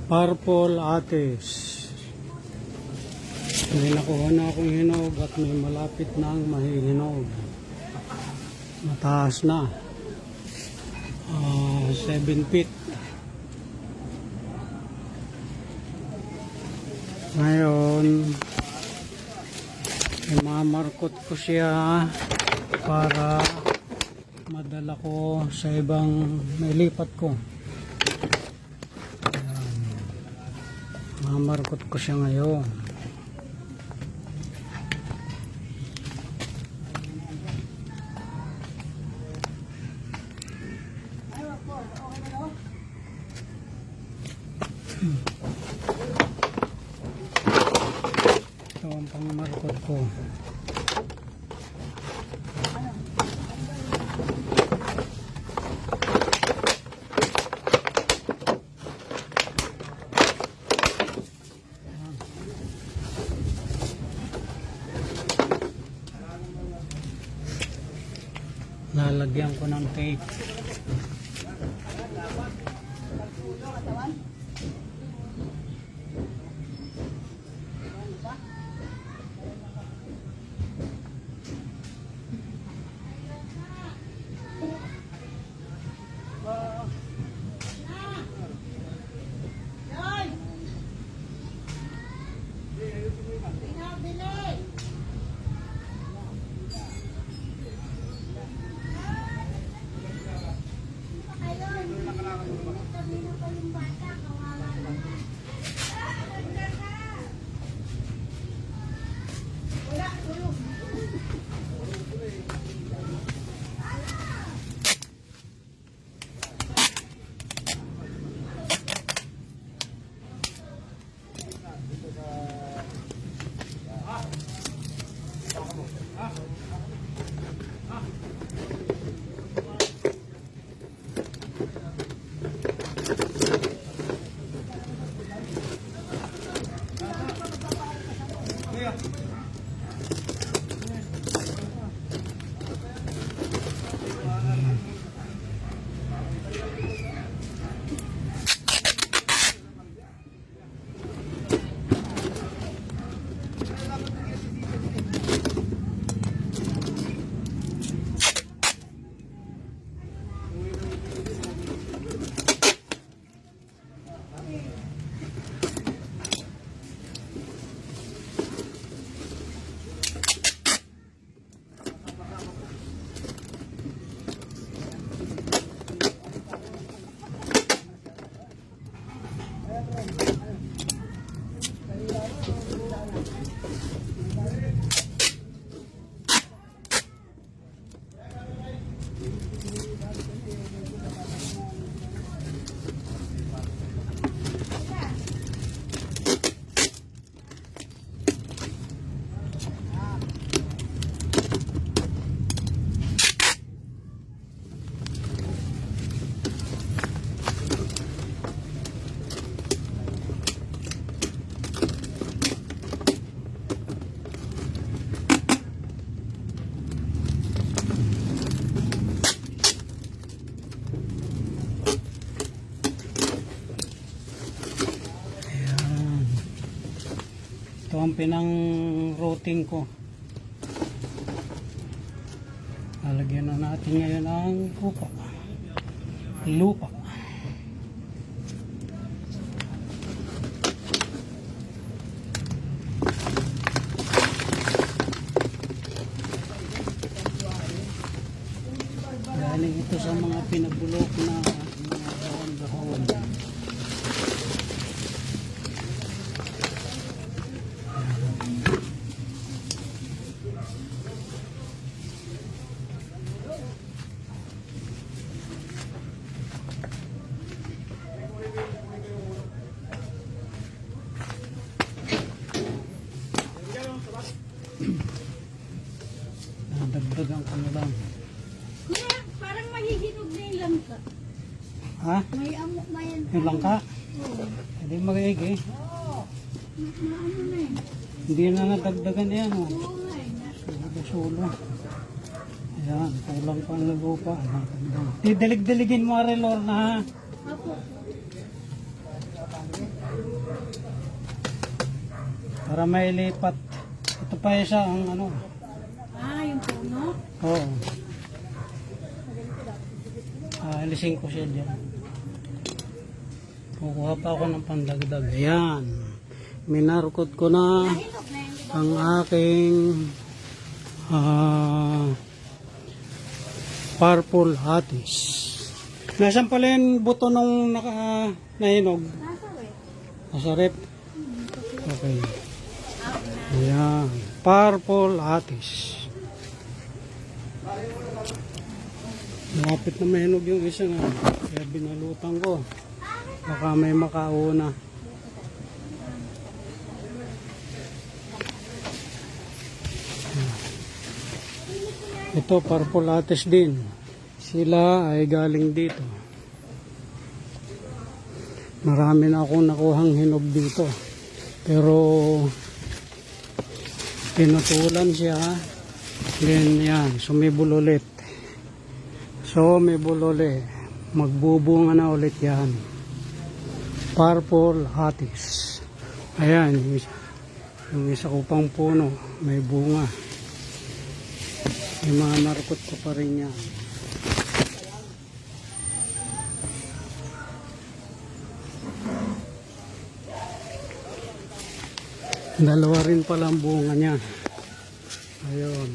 Purple Ates. May nakuha na akong hinog at may malapit nang mahihinog. Mataas na. 7 feet. Ngayon, imamarkot ko siya para madala ko sa ibang nailipat ko. Ayan. Mamarkot ko siya ngayon. Ito ang pangmarkot ko. Lalagyan ko ng tape. Ito ang pinang-routing ko. Lalagyan na natin ngayon ang lupa. Galing ito sa mga pinabulok na mga gahon-gahon. Dagdagan ko na lang. Yeah, parang mahihinog na yung langka. Ha? May amok na yan. Yung langka? Oo. Hindi magaig eh. Maano na eh. Hindi na nadagdagan yan. Oh. Oo nga eh. Sulo. Ayan, kulang pa ang lupa. Didilig-diligin mo, Arelor, na ha. Apo. Para may lipat. Ito pa isa ang ano. Yung puno. Oo. Alisin ko siya dyan. Kukuha pa ako ng pandagdag. Ayan. Minarkot ko na Nahinog na yun, di ba? ang aking purple hatis. Nasaan pala yung buto nung nahinog? Nasa wet. Nasa rep. Okay. Ayan. Purple hatis. Malapit na mahinog yung isa nga. Kaya binalutan ko. Baka may makauna. Ito, purple hatis din. Sila ay galing dito. Marami na akong nakuhang hinog dito. Pero pinutulan siya. Then yan, sumibol ulit. So may bulole. Magbubunga na ulit yan. Purple hatis. Ayan, yung isa ko pang puno. May bunga. Yung mga markot ko pa rin yan. Dalawa rin pala ang bunga niya. Ayun.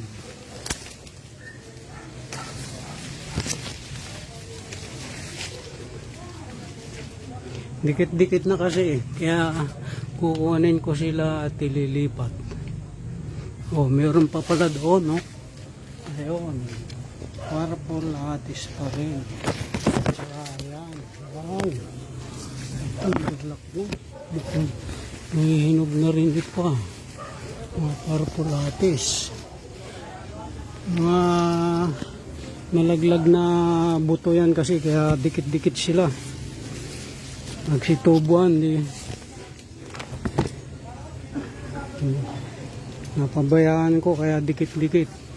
Dikit-dikit na kasi kaya kukunin ko sila at ililipat. Oh, meron pa pala doon, no? Ayun. Purple hatis pa rin. Saka ayan. Wow. Ang naglak mo. Nahihinog na rin ito pa. Mga purple hatis. Mga nalaglag na buto yan kasi kaya dikit-dikit sila. Nagsitubuan di. Napabayaan ko kaya dikit-dikit.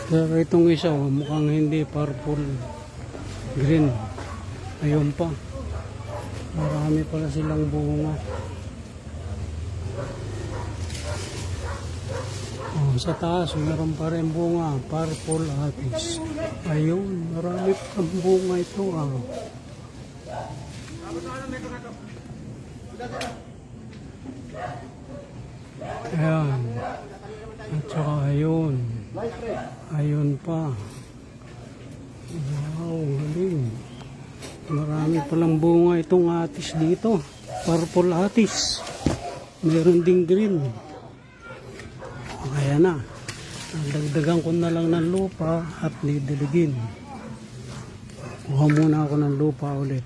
Pero itong isa mukhang hindi purple green. Ayun pa. Marami pala silang bunga. Oh, sa taas meron pa rin bunga. Purple hatis. Ayun, marami pa bunga ito. Ayan. At saka ayun. Ayun pa. Wow, galing. Marami palang bunga itong hatis dito. Purple hatis. Meron ding green. Ayan na. Dagdagan ko na lang ng lupa at didiligin. Kuha muna ako ng lupa ulit.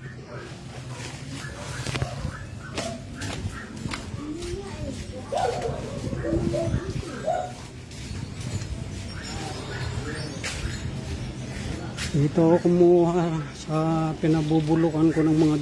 Dito ako kumuha sa pinabubulukan ko ng mga